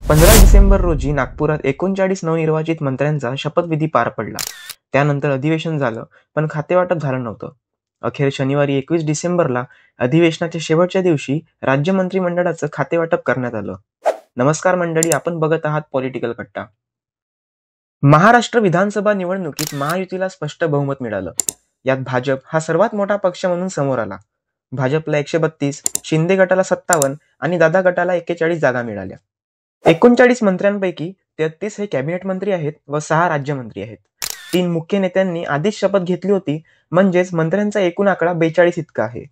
15 डिसेंबर रोजी नागपुरात 39 नवनिर्वाचित मंत्र्यांचा शपथविधी पार पडला. त्यानंतर अधिवेशन झालं, पण खातेवाटप झालं नव्हतं. अखेर शनिवारी 21 डिसेंबरला अधिवेशनाच्या शेवटच्या दिवशी राज्य मंत्रिमंडळाचं खातेवाटप करण्यात आलं. नमस्कार मंडळी, आपण बघत आहात पॉलिटिकल कट्टा. महाराष्ट्र विधानसभा निवडणुकीत महायुतीला स्पष्ट बहुमत मिळालं. यात भाजप हा सर्वात मोठा पक्ष म्हणून समोर आला. भाजपला 132, शिंदे गटाला 57 आणि दादा गटाला 41 जागा मिळाल्या. 39 मंत्र्यांपैकी 33 हे कॅबिनेट मंत्री आहेत व 6 राज्यमंत्री आहेत. 3 मुख्य नेत्यांनी आधीच शपथ घेतली होती, म्हणजेच मंत्र्यांचा एकूण आकडा 42 इतका आहे.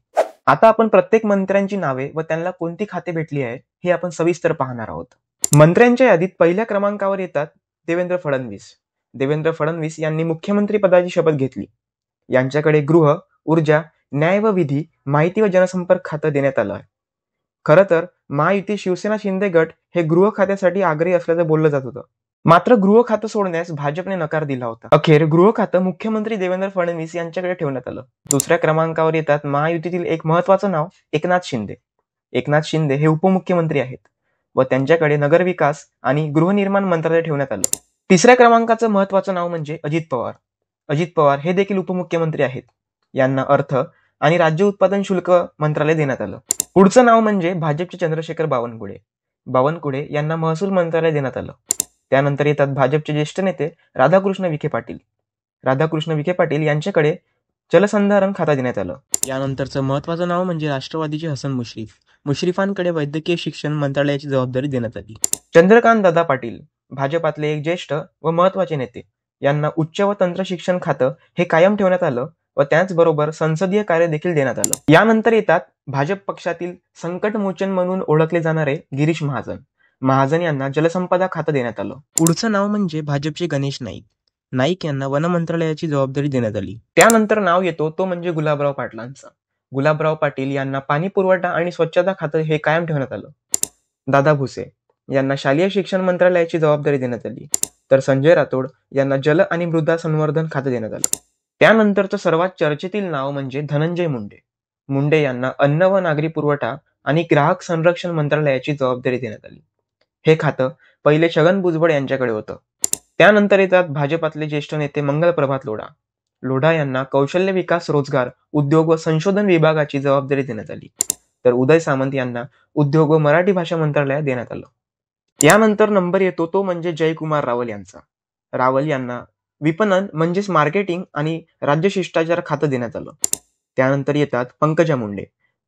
आता आपण प्रत्येक मंत्र्यांची नावे व त्यांना कोणती खाते भेटली आहे हे आपण सविस्तर पाहणार आहोत. मंत्र्यांच्या यादीत पहिल्या क्रमांकावर येतात देवेंद्र फडणवीस. देवेंद्र फडणवीस यांनी मुख्यमंत्री पदाची शपथ घेतली. यांच्याकडे गृह, ऊर्जा, न्याय व विधी, माहिती व जनसंपर्क खातं देण्यात आलं आहे. खरं तर महायुती शिवसेना शिंदे गट हे गृह खात्यासाठी आग्रही असल्याचं बोललं जात होतं. मात्र गृह खातं सोडण्यास भाजपने नकार दिला होता. अखेर गृह खातं मुख्यमंत्री देवेंद्र फडणवीस यांच्याकडे ठेवण्यात आलं. दुसऱ्या क्रमांकावर येतात महायुतीतील एक महत्वाचं नाव एकनाथ शिंदे. एकनाथ शिंदे हे उपमुख्यमंत्री आहेत व त्यांच्याकडे नगरविकास आणि गृहनिर्माण मंत्रालय ठेवण्यात आलं. तिसऱ्या क्रमांकाचं महत्वाचं नाव म्हणजे अजित पवार. अजित पवार हे देखील उपमुख्यमंत्री आहेत. यांना अर्थ आणि राज्य उत्पादन शुल्क मंत्रालय देण्यात आलं. पुढचं नाव म्हणजे भाजपचे चंद्रशेखर बावनकुळे. बावनकुळे यांना महसूल मंत्रालय देण्यात आलं. त्यानंतर येतात भाजपचे ज्येष्ठ नेते राधाकृष्ण विखे पाटील. राधाकृष्ण विखे पाटील यांच्याकडे जलसंधारण खातं देण्यात आलं. यानंतरचं महत्वाचं नाव म्हणजे राष्ट्रवादीचे हसन मुश्रीफ. मुश्रीफांकडे वैद्यकीय शिक्षण मंत्रालयाची जबाबदारी देण्यात आली. चंद्रकांत दादा पाटील भाजपातले एक ज्येष्ठ व महत्वाचे नेते. यांना उच्च व तंत्र शिक्षण खातं हे कायम ठेवण्यात आलं व त्याचबरोबर संसदीय कार्य देखील देण्यात आलं. यानंतर येतात भाजप पक्षातील संकटमोचन म्हणून ओळखले जाणारे गिरीश महाजन. महाजन यांना जलसंपदा खातं देण्यात आलं. पुढचं नाव म्हणजे भाजपचे गणेश नाईक. नाईक यांना वन मंत्रालयाची जबाबदारी देण्यात आली. त्यानंतर नाव येतो तो म्हणजे गुलाबराव पाटलांचा. गुलाबराव पाटील यांना पाणी पुरवठा आणि स्वच्छता खातं हे कायम ठेवण्यात आलं. दादा भुसे यांना शालेय शिक्षण मंत्रालयाची जबाबदारी देण्यात आली. तर संजय राठोड यांना जल आणि मृदा संवर्धन खातं देण्यात आलं. त्यानंतरचं सर्वात चर्चेतील नाव म्हणजे धनंजय मुंडे. मुंडे यांना अन्न व नागरी पुरवठा आणि ग्राहक संरक्षण मंत्रालयाची जबाबदारी देण्यात आली. हे खातं पहिले छगन भुजबळ यांच्याकडे होतं. त्यानंतर येतात भाजपातले ज्येष्ठ नेते मंगलप्रभात लोढा. लोढा यांना कौशल्य विकास, रोजगार, उद्योग व संशोधन विभागाची जबाबदारी देण्यात आली. तर उदय सामंत यांना उद्योग व मराठी भाषा मंत्रालयात देण्यात आलं. यानंतर नंबर येतो तो म्हणजे जयकुमार रावल यांचा. रावल यांना विपणन म्हणजेच मार्केटिंग आणि राज्य शिष्टाचार खातं देण्यात आलं. त्यानंतर येतात पंकजा मुंडे.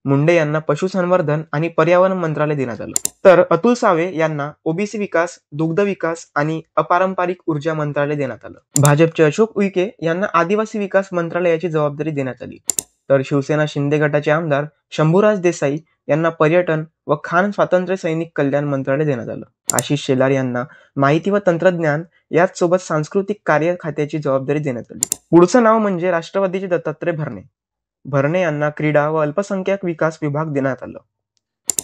मुंडे यांना पशुसंवर्धन आणि पर्यावरण मंत्रालय देण्यात आलं. तर अतुल सावे यांना ओबीसी विकास, दुग्ध विकास आणि अपारंपरिक ऊर्जा मंत्रालय देण्यात आलं. भाजपचे अशोक उईके यांना आदिवासी विकास मंत्रालयाची जबाबदारी देण्यात आली. तर शिवसेना शिंदे गटाचे आमदार शंभूराज देसाई यांना पर्यटन व खान स्वातंत्र्य सैनिक कल्याण मंत्रालय देण्यात आलं. आशिष शेलार यांना माहिती व तंत्रज्ञान याचसोबत सांस्कृतिक कार्य खात्याची जबाबदारी देण्यात आली. पुढचं नाव म्हणजे राष्ट्रवादीचे दत्तात्रय भरणे. भरणे यांना क्रीडा व अल्पसंख्याक विकास विभाग देण्यात आलं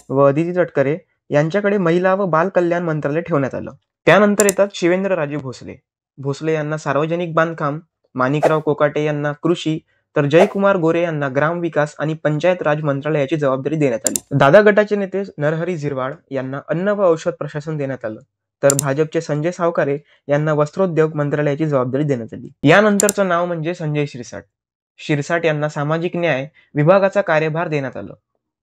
व अदिती तटकरे यांच्याकडे महिला व बाल कल्याण मंत्रालय ठेवण्यात आलं. त्यानंतर येतात शिवेंद्रराजे भोसले. भोसले यांना सार्वजनिक बांधकाम, माणिकराव कोकाटे यांना कृषी, तर जयकुमार गोरे यांना ग्रामविकास आणि पंचायत राज मंत्रालयाची जबाबदारी देण्यात आली. दादा गटाचे नेते नरहरी झिरवाळ यांना अन्न व औषध प्रशासन देण्यात आलं. तर भाजपचे संजय सावकारे यांना वस्त्रोद्योग मंत्रालयाची जबाबदारी देण्यात आली. यानंतरचं नाव म्हणजे संजय शिरसाट. शिरसाट यांना सामाजिक न्याय विभागाचा कार्यभार देण्यात आलं.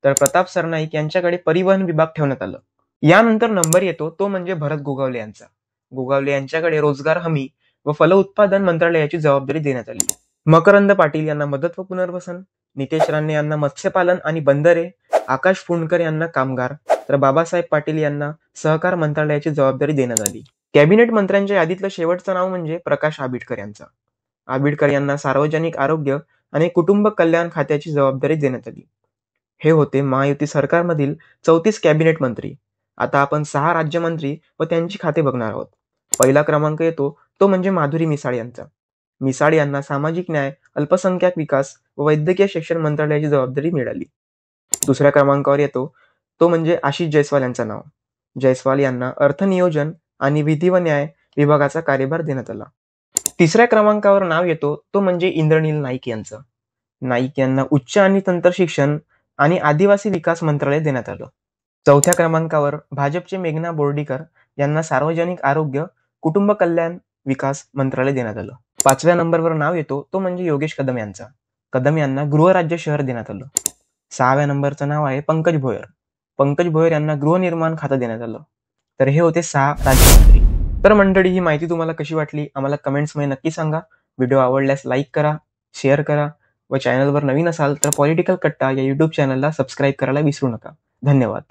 तर प्रताप सरनाईक यांच्याकडे परिवहन विभाग ठेवण्यात आलं. यानंतर नंबर येतो तो म्हणजे भरत गोगावले यांचा. गोगावले यांच्याकडे रोजगार हमी व फलोत्पादन मंत्रालयाची जबाबदारी देण्यात आली. मकरंद पाटील यांना मदत व पुनर्वसन, नितेश राणे यांना मत्स्यपालन आणि बंदरे, आकाश फुंडकर यांना कामगार, तर बाबासाहेब पाटील यांना सहकार मंत्रालयाची जबाबदारी देण्यात आली. कॅबिनेट मंत्र्यांच्या यादीतलं शेवटचं नाव म्हणजे प्रकाश आंबेडकर यांचा. आंबेडकर यांना सार्वजनिक आरोग्य आणि कुटुंब कल्याण खात्याची जबाबदारी देण्यात आली. हे होते महायुती सरकारमधील 34 कॅबिनेट मंत्री. आता आपण 6 राज्यमंत्री व त्यांची खाते बघणार आहोत. पहिला क्रमांक येतो तो म्हणजे माधुरी मिसाळ यांचा. मिसाळ यांना सामाजिक न्याय, अल्पसंख्याक विकास व वैद्यकीय शिक्षण मंत्रालयाची जबाबदारी मिळाली. दुसऱ्या क्रमांकावर येतो तो म्हणजे आशिष जयस्वाल यांचं नाव. जयस्वाल यांना अर्थनियोजन आणि विधी व न्याय विभागाचा कार्यभार देण्यात आला. तिसऱ्या क्रमांकावर नाव येतो तो म्हणजे इंद्रनील नाईक यांचं. नाईक यांना उच्च आणि तंत्र शिक्षण आणि आदिवासी विकास मंत्रालय देण्यात आलं. चौथ्या क्रमांकावर भाजपचे मेघना बोर्डीकर यांना सार्वजनिक आरोग्य कुटुंब कल्याण विकास मंत्रालय देण्यात आलं. 5व्या नंबरवर नाव येतो तो म्हणजे योगेश कदम यांचा. कदम यांना गृहराज्य शहर देण्यात आलं. 6व्या नंबरचं नाव आहे पंकज भोयर. पंकज भोयर यांना गृहनिर्माण खातं देण्यात आलं. तर हे होते 6 राज्यमंत्री. तर मंडळी, ही माहिती तुम्हाला कशी वाटली आम्हाला कमेंट्समध्ये नक्की सांगा. व्हिडिओ आवडल्यास लाईक करा, शेअर करा व चॅनलवर नवीन असाल तर पॉलिटिकल कट्टा या यूट्यूब चॅनलला सबस्क्राईब करायला विसरू नका. धन्यवाद.